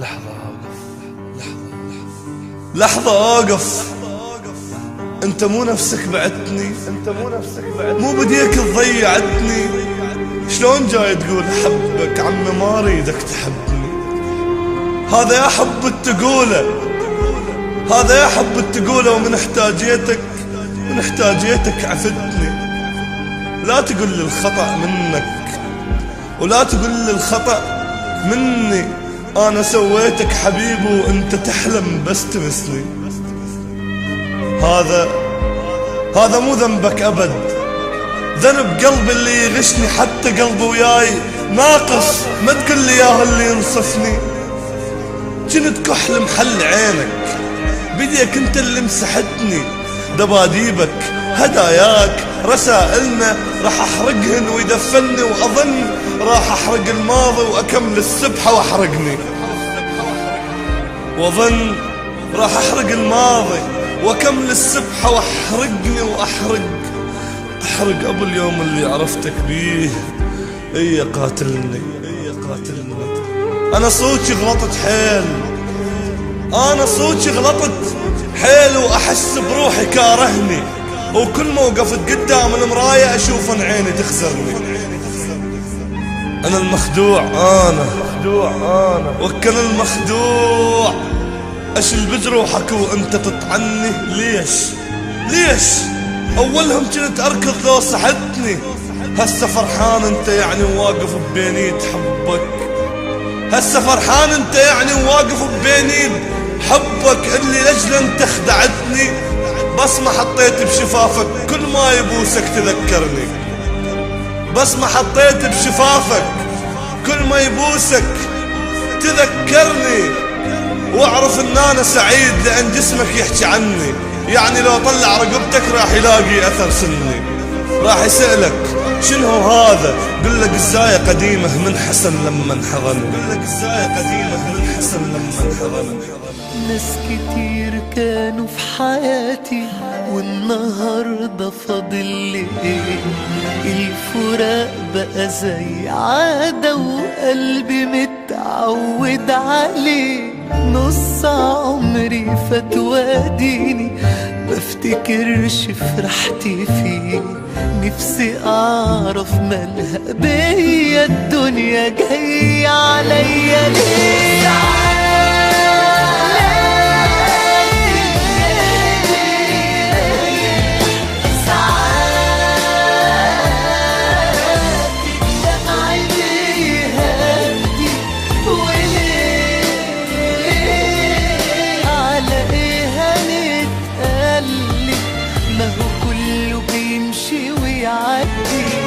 لحظة أوقف، لحظة أوقف. أنت مو نفسك بعتني، مو بديك تضيعتني. شلون جاي تقول أحبك عمي ما أريدك تحبني؟ هذا يا حب التقوله، هذا يا حب التقوله. ومن احتاجيتك عفتني. لا تقول لي الخطأ منك ولا تقول لي الخطأ مني. أنا سويتك حبيبي وأنت تحلم بس تمسني. هذا مو ذنبك أبد، ذنب قلبي اللي يغشني. حتى قلبي وياي ناقص، ما تقول لي ياهو اللي ينصفني. جنت كحل محل عينك، بديك انت اللي مسحتني. دباديبك هداياك رسائلنا راح احرقهن ويدفني. واظن راح احرق الماضي واكمل السبحة واحرقني. واظن راح احرق الماضي واكمل السبحة واحرقني. واحرق ابو اليوم اللي عرفتك بيه. اي قاتلني. انا صوتي غلطت حيل، انا صوتي غلطت حيل. واحس بروحي كارهني، وكل ما وقفت قدام المراية اشوف ان عيني تخزرني. انا المخدوع، انا وكان المخدوع. اشل بجروحك وانت تطعني. ليش اولهم كنت اركض لو صحتني. هسه فرحان انت يعني واقف ببينيد حبك. هسه فرحان انت يعني واقف ببينيد حبك اللي لاجله انت خدعتني. بس ما حطيت بشفافك كل ما يبوسك تذكرني. بس ما حطيت بشفافك كل ما يبوسك تذكرني. واعرف ان انا سعيد لان جسمك يحكي عني. يعني لو طلع رقبتك راح يلاقي اثر سني. راح يسألك شنو هذا؟ قل لك الزاية قديمة من حسن لما انحضن. ناس كتير كانوا في حياتي والنهاردة فاضل لي ايه؟ الفراق بقى زي عادة وقلبي متعود عليه. نص عمري فات واديني بفتكرش فرحتي فيه. نفسي اعرف مالها بيا الدنيا جاية عليا ليه؟ ما هو كله بيمشي ويعدي.